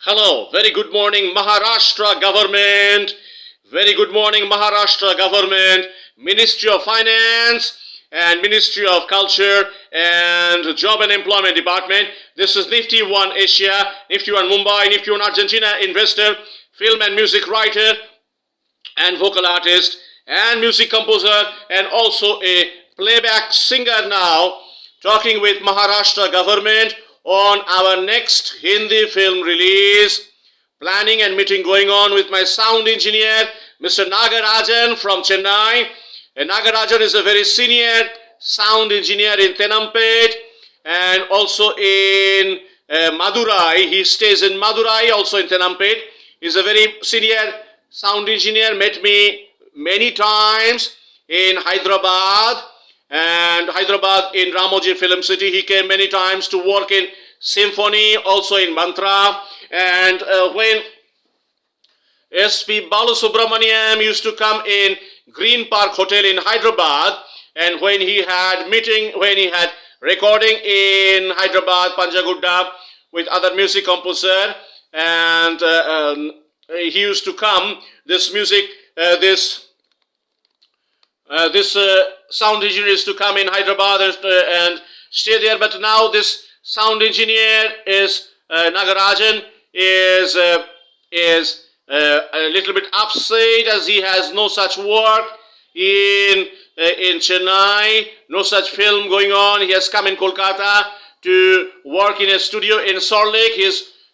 Hello, very good morning Maharashtra government. Very good morning Maharashtra government, Ministry of Finance and Ministry of Culture and Job and Employment Department. This is Nifty One Asia, Nifty One Mumbai, Nifty One Argentina investor, film and music writer and vocal artist and music composer and also a playback singer now, talking with Maharashtra government on our next Hindi film release. Planning and meeting going on with my sound engineer, Mr. Nagarajan from Chennai. And Nagarajan is a very senior sound engineer in Tenampet and also in Madurai. He stays in Madurai, also in Tenampet. He's a very senior sound engineer, met me many times in Hyderabad and Hyderabad in Ramoji Film City. He came many times to work in Symphony, also in Mantra. And when S.P. Balasubramaniam used to come in Green Park Hotel in Hyderabad, and when he had recording in Hyderabad, Panjagudda, with other music composer, and he used to come, this sound engineer used to come in Hyderabad and stay there. But now this sound engineer is Nagarajan is a little bit upset as he has no such work in Chennai, no such film going on. He has come in Kolkata to work in a studio in Salt Lake. He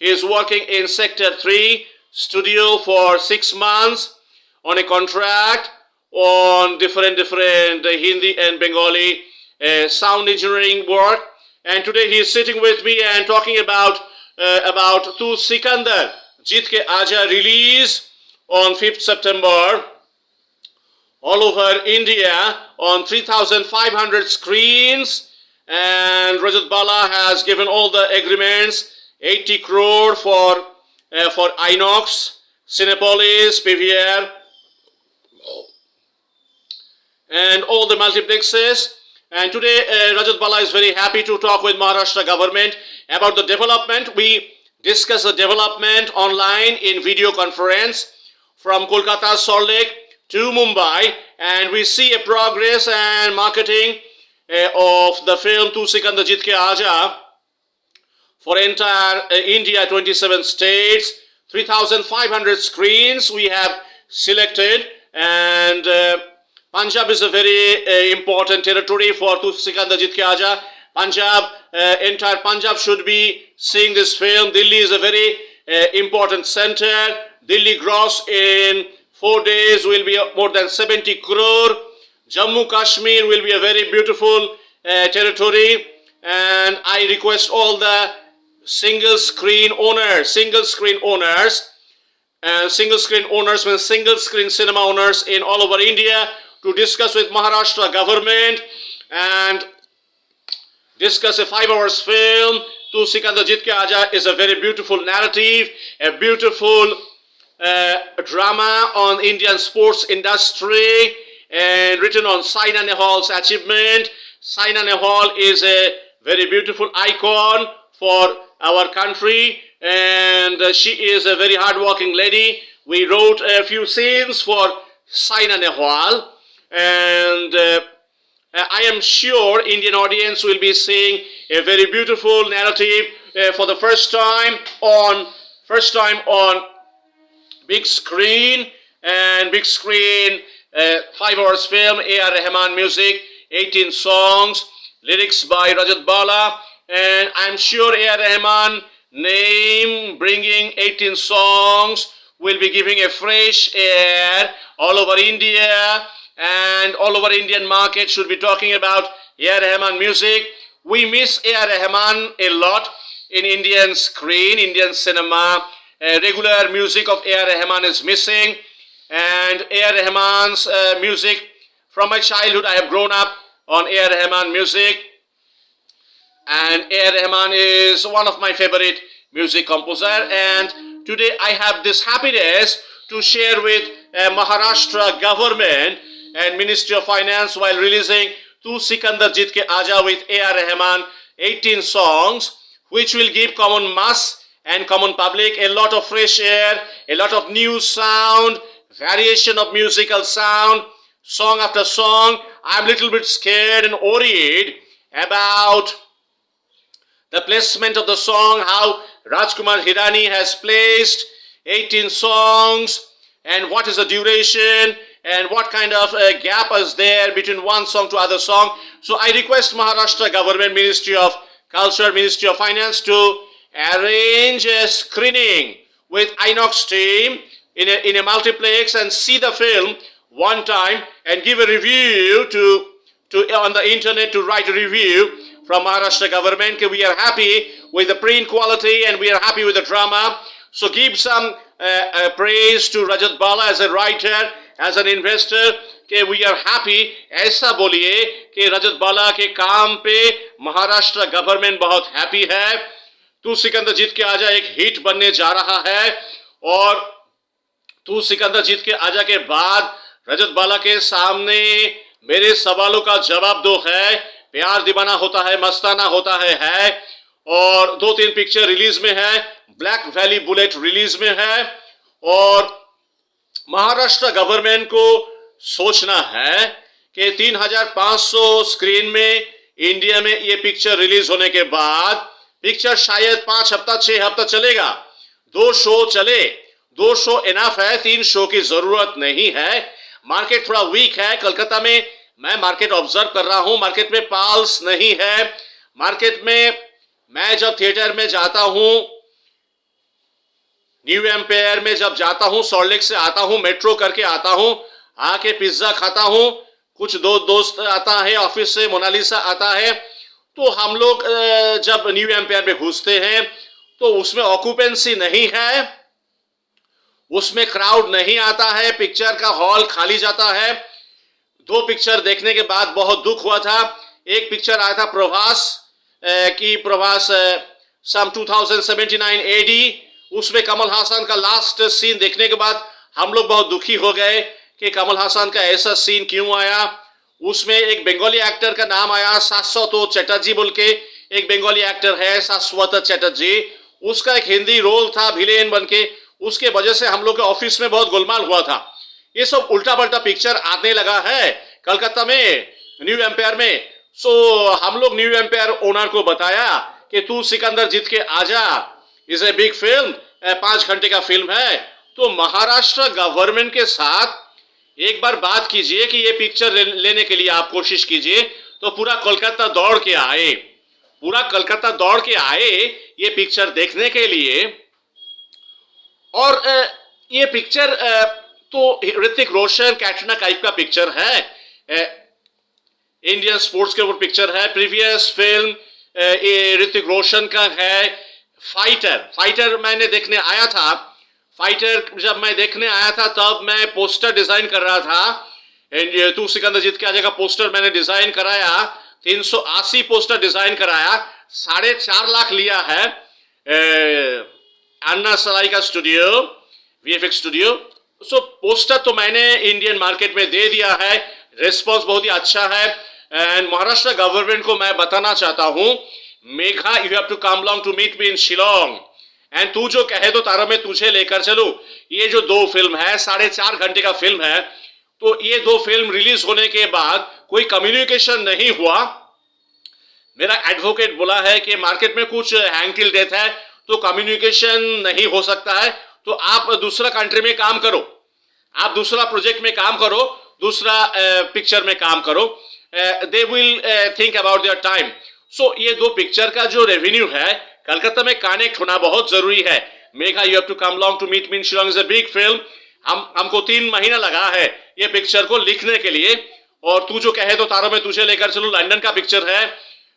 is working in Sector 3 studio for 6 months on a contract on different Hindi and Bengali sound engineering work. And today he is sitting with me and talking about Tu Sikandar Jeet Ke Aaja release on 5th September all over India on 3,500 screens. And Rajat Bala has given all the agreements, 80 crore for Inox, Cinepolis, PVR, and all the multiplexes. And today Rajat Bala is very happy to talk with Maharashtra government about the development. We discuss the development online in video conference from Kolkata, Salt Lake to Mumbai, and we see a progress and marketing of the film Tu Sikandar Jeet Ke Aaja for entire India, 27 states, 3,500 screens we have selected. And Punjab is a very important territory for Tu Sikandar Jeet Ke Aaja. Punjab, entire Punjab should be seeing this film. Delhi is a very important center. Delhi gross in 4 days will be more than 70 crore. Jammu Kashmir will be a very beautiful territory. And I request all the single screen owners means single screen cinema owners in all over India to discuss with Maharashtra government and discuss a 5 hours film. Tu Sikandar Jeet Ke Aaja is a very beautiful narrative, a beautiful drama on Indian sports industry and written on Saina Nehwal's achievement. Saina Nehwal is a very beautiful icon for our country, and she is a very hardworking lady. We wrote a few scenes for Saina Nehwal, and I am sure Indian audience will be seeing a very beautiful narrative for the first time on big screen. And big screen 5 hours film, A.R. Rahman music, 18 songs, lyrics by Rajat Bala. And I'm sure A.R. Rahman name bringing 18 songs will be giving a fresh air all over India, and all over Indian market should be talking about A.R. Rahman music. We miss A.R. Rahman a lot in Indian screen, Indian cinema. Regular music of A.R. Rahman is missing, and A.R. Rahman's music, from my childhood I have grown up on A.R. Rahman music, and A.R. Rahman is one of my favorite music composer. And today I have this happiness to share with Maharashtra government and Ministry of Finance while releasing Tu Sikandar Jeet Ke Aaja with A.R. Rahman, 18 songs, which will give common mass and common public, a lot of fresh air, a lot of new sound, variation of musical sound, song after song. I'm a little bit scared and worried about the placement of the song, how Rajkumar Hirani has placed 18 songs, and what is the duration, and what kind of gap is there between one song to other song. So I request Maharashtra government, Ministry of Culture, Ministry of Finance to arrange a screening with Inox team in a multiplex and see the film one time and give a review to on the internet, to write a review from Maharashtra government. We are happy with the print quality and we are happy with the drama. So give some praise to Rajat Bala as a writer, as an investor, कि we are happy. ऐसा बोलिए कि रजत बाला के काम पे Maharashtra government बहुत happy है. तू सिकंदर जीत के आजा एक हिट बनने जा रहा है, और तू सिकंदर जीत के आजा के बाद रजत बाला के सामने मेरे सवालों का जवाब दो है. प्यार दीवाना होता है, मस्ताना होता है और 2-3 पिक्चर रिलीज में है. ब्लैक वैली बुलेट रिलीज में है, और महाराष्ट्र गवर्नमेंट को सोचना है कि 3500 स्क्रीन में इंडिया में ये पिक्चर रिलीज होने के बाद पिक्चर शायद 5 हफ्ता 6 हफ्ता चलेगा. 2 शो चले, 2 शो इनफ है, 3 शो की जरूरत नहीं है. मार्केट थोड़ा वीक है कलकत्ता में. मैं मार्केट ऑब्जर्व कर रहा हूं, मार्केट में पाल्स नहीं है. मार्केट में मैं जब थिएटर में जाता हूं, न्यू एम्पायर में जब जाता हूं, सॉल्ट लेक से आता हूं, मेट्रो करके आता हूं, आके पिज्जा खाता हूं, कुछ दोस्त आता है ऑफिस से, मोनालिसा आता है, तो हम लोग जब न्यू एम्पायर में घुसते हैं तो उसमें ऑक्यूपेंसी नहीं है, उसमें क्राउड नहीं आता है, पिक्चर का हॉल खाली जाता है. 2 पिक्चर देखने के बाद बहुत दुख हुआ था. एक पिक्चर आया था प्रभास सम 2079 एडी, उसमें कमल हासन का लास्ट सीन देखने के बाद हम लोग बहुत दुखी हो गए कि कमल हासन का ऐसा सीन क्यों आया. उसमें एक बंगाली एक्टर का नाम आया, शाश्वत चटर्जी बोल के एक बंगाली एक्टर है, शाश्वत चटर्जी. उसका एक हिंदी रोल था विलेन बन के, उसके वजह से हम लोग के ऑफिस में बहुत गोलमाल हुआ था. ये सब उल्टा पल्टा पिक्चर आने लगा है कलकत्ता में, न्यू एम्पायर में. सो हम लोग न्यू एम्पायर ओनर को बताया कि तू सिकंदर जीत के आजा, इज ए बिग फिल्म, 5 घंटे का फिल्म है. तो महाराष्ट्र गवर्नमेंट के साथ एक बार बात कीजिए कि ये पिक्चर लेने के लिए आप कोशिश कीजिए. तो पूरा कोलकाता दौड़ के आए, पूरा कलकत्ता दौड़ के आए ये पिक्चर देखने के लिए. और ये पिक्चर तो ऋतिक रोशन, कैटरीना कैफ का पिक्चर है, इंडियन स्पोर्ट्स के ऊपर पिक्चर है. प्रीवियस फिल्म ये ऋतिक रोशन का है फाइटर मैंने देखने आया था. फाइटर जब मैं देखने आया था तब मैं पोस्टर डिजाइन कर रहा था. तू सिकंदर जीत के आजा का पोस्टर मैंने डिजाइन कराया, 380 पोस्टर डिजाइन कराया, 4.5 लाख लिया है अन्ना सराई का स्टूडियो, वीएफएक्स स्टूडियो. सो पोस्टर तो मैंने इंडियन मार्केट में दे दिया है. रिस्पॉन्स बहुत ही अच्छा है. एंड महाराष्ट्र गवर्नमेंट को मैं बताना चाहता हूं, Megha you have to come long to meet me in Shillong, and तू जो कहे तो तारा मैं तुझे लेकर चलूं. ये जो 2 फिल्म है, 4.5 घंटे का फिल्म है, तो ये 2 फिल्म रिलीज होने के बाद कोई कम्युनिकेशन नहीं हुआ. मेरा एडवोकेट बोला है कि मार्केट में कुछ हैंग डेथ है तो कम्युनिकेशन नहीं हो सकता है, तो आप दूसरा कंट्री में काम करो, आप दूसरा प्रोजेक्ट में काम करो, दूसरा पिक्चर में काम करो. They will think about their time. So ये 2 पिक्चर का जो रेवेन्यू है कलकत्ता में कनेक्ट होना बहुत जरूरी है. Megha you have to come long to meet me in Shillong is a big film. हमको 3 महीना लगा है ये पिक्चर को लिखने के लिए, और तू जो कहे तो तारा मैं तुझे लेकर चलूं लंदन का पिक्चर है.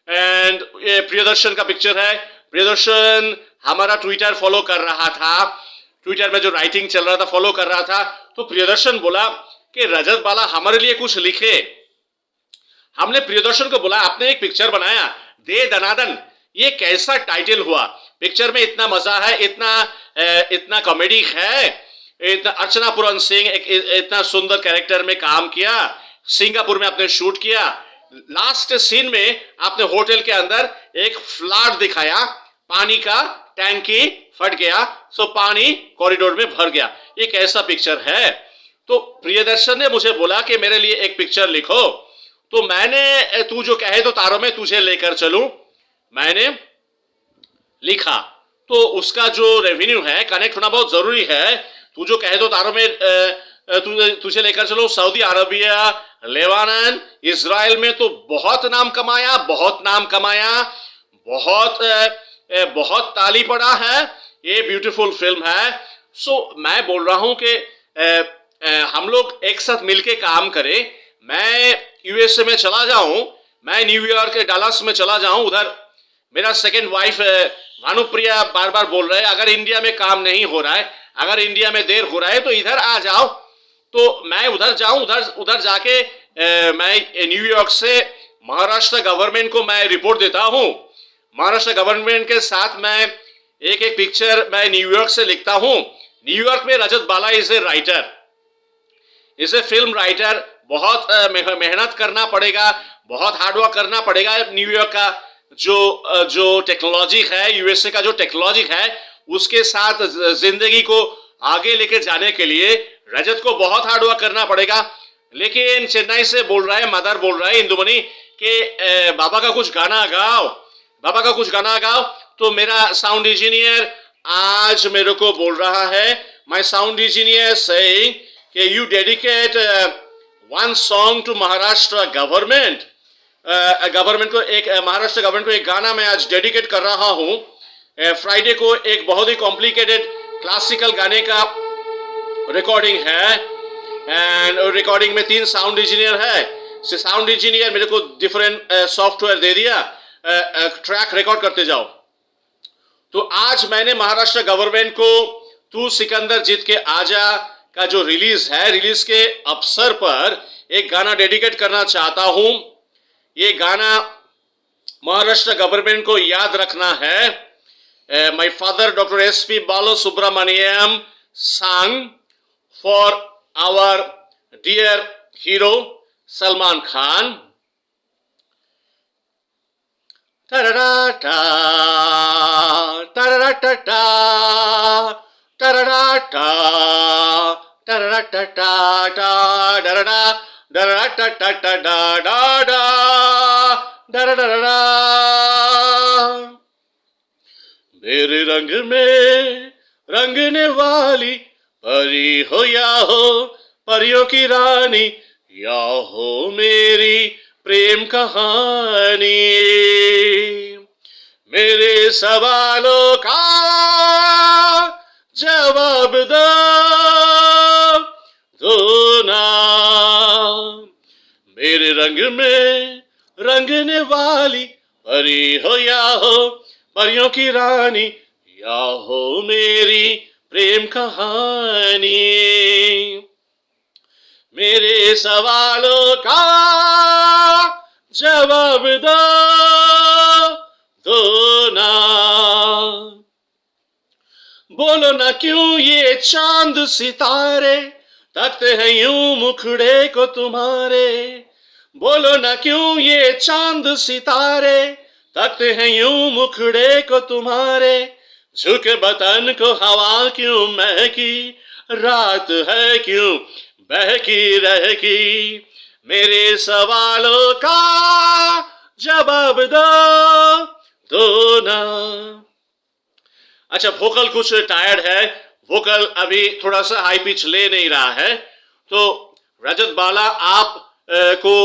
एंड ये प्रियदर्शन का पिक्चर है. प्रियदर्शन हमारा ट्विटर फॉलो कर रहा था, ट्विटर में जो राइटिंग चल रहा था फॉलो कर रहा था. तो प्रियदर्शन बोला कि रजत बाला हमारे लिए कुछ लिखे. हमने प्रियदर्शन को बोला आपने एक पिक्चर बनाया दे दनादन, ये कैसा टाइटल हुआ. पिक्चर में इतना मजा है, इतना कॉमेडी है, इतना अर्चना पूरन सिंह इतना सुंदर कैरेक्टर में काम किया. सिंगापुर में आपने शूट किया. लास्ट सीन में आपने होटल के अंदर एक फ्लड दिखाया, पानी का टैंकी फट गया, सो पानी कॉरिडोर में भर गया। ये कैसा पिक्चर है? तो प्रियदर्शन ने मुझे बोला कि मेरे लिए एक पिक्चर लिखो। तो मैंने तू जो कहे तो तारों में तुझे लेकर चलूं, मैंने लिखा। तो उसका जो रेवेन्यू है, कनेक्ट होना बहुत जरूरी है। तू जो कहे तो तारों में तुझे लेकर चलो, सऊदी अरबिया, लेबानन, इजराइल में तो बहुत नाम कमाया, बहुत नाम कमाया, बहुत ताली पड़ा है। ये ब्यूटीफुल फिल्म है। सो मैं बोल रहा हूं कि हम लोग एक साथ मिलके काम करें। मैं यूएसए में चला जाऊं, मैं न्यूयॉर्क डलास में चला जाऊं, उधर मेरा सेकंड वाइफ भानुप्रिया बार बार बोल रहे हैं अगर इंडिया में काम नहीं हो रहा है, अगर इंडिया में देर हो रहा है तो इधर आ जाओ। तो मैं उधर जाऊं, उधर जाके मैं न्यूयॉर्क से महाराष्ट्र गवर्नमेंट को मैं रिपोर्ट देता हूं। महाराष्ट्र गवर्नमेंट के साथ मैं एक एक पिक्चर मैं न्यूयॉर्क से लिखता हूं। न्यूयॉर्क में Rajat Bala is a writer, is a film writer. बहुत मेहनत करना पड़ेगा, बहुत हार्डवर्क करना पड़ेगा। न्यूयॉर्क का जो टेक्नोलॉजी है, यूएसए का जो टेक्नोलॉजी है, उसके साथ जिंदगी को आगे लेके जाने के लिए रजत को बहुत हार्डवर्क करना पड़ेगा। लेकिन चेन्नई से बोल रहा है, मदर बोल रहा है इंदुमणि कि बाबा का कुछ गाना गाओ, बाबा का कुछ गाना गाओ। तो मेरा साउंड इंजीनियर आज मेरे को बोल रहा है, माय साउंड इंजीनियर सेइंग कि you dedicate one song to Maharashtra government. Government को एक महाराष्ट्र गवर्नमेंट को एक गाना मैं आज डेडिकेट कर रहा हूं। फ्राइडे को एक बहुत ही कॉम्प्लिकेटेड क्लासिकल गाने का रिकॉर्डिंग है, एंड रिकॉर्डिंग में 3 साउंड इंजीनियर है। साउंड इंजीनियर मेरे को डिफरेंट सॉफ्टवेयर दे दिया, ट्रैक रिकॉर्ड करते जाओ। तो आज मैंने महाराष्ट्र गवर्नमेंट को तू सिकंदर जीत के आजा का जो रिलीज है, रिलीज के अवसर पर एक गाना डेडिकेट करना चाहता हूं। ये गाना महाराष्ट्र गवर्नमेंट को याद रखना है। My father doctor SP Balasubrahmanyam sang for our dear hero Salman Khan. Ta-da-da-da, ta-da-da-da-da, ta-da-da-da, ta-da-da-da-da, da-da-da, da-da-da-da-da-da-da, da-da-da-da-da. मेरे रंग में रंगने वाली परी हो या हो परियों की रानी, या हो मेरी प्रेम कहानी। मेरे सवालों का जवाब दो ना। मेरे रंग में रंगने वाली परी हो या हो परियों की रानी, या हो मेरी प्रेम कहानी। मेरे सवालों का जवाब दो ना। बोलो ना क्यों ये चांद सितारे तकते हैं यूं मुखड़े को तुम्हारे। बोलो ना क्यों ये चांद सितारे तकते हैं यूं मुखड़े को तुम्हारे। झुके बतन को हवा क्यों महकी, रात है क्यों बहकी रहकी। मेरे सवालों का जवाब दो ना। अच्छा, वोकल कुछ टायर्ड है, वोकल अभी थोड़ा सा हाई पिच ले नहीं रहा है। तो रजत बाला आप को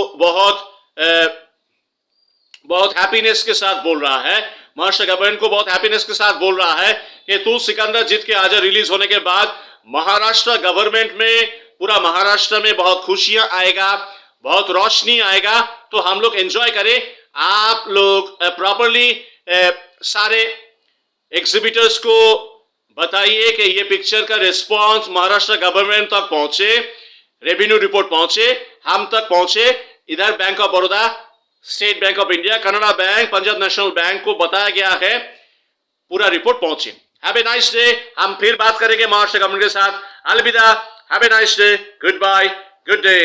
बहुत हैप्पीनेस के साथ बोल रहा है, महाराष्ट्र गवर्नमेंट को बहुत हैप्पीनेस के साथ बोल रहा है कि तू सिकंदर जीत के आजा रिलीज होने के बाद महाराष्ट्र गवर्नमेंट में, पूरा महाराष्ट्र में बहुत खुशियां आएगा, बहुत रोशनी आएगा। तो हम लोग एंजॉय करें। आप लोग प्रॉपरली सारे एग्जिबिटर्स को बताइए कि ये पिक्चर का रिस्पॉन्स महाराष्ट्र गवर्नमेंट तक पहुंचे, रेवेन्यू रिपोर्ट पहुंचे, हम तक पहुंचे। इधर bank of Baroda, state bank of India, Canara bank, Punjab national bank को बताया गया है, पूरा रिपोर्ट पहुंचे। Have a nice day. हम फिर बात करेंगे महाराष्ट्र गवर्नमेंट के साथ। अलविदा। Have a nice day. Good bye. Good day.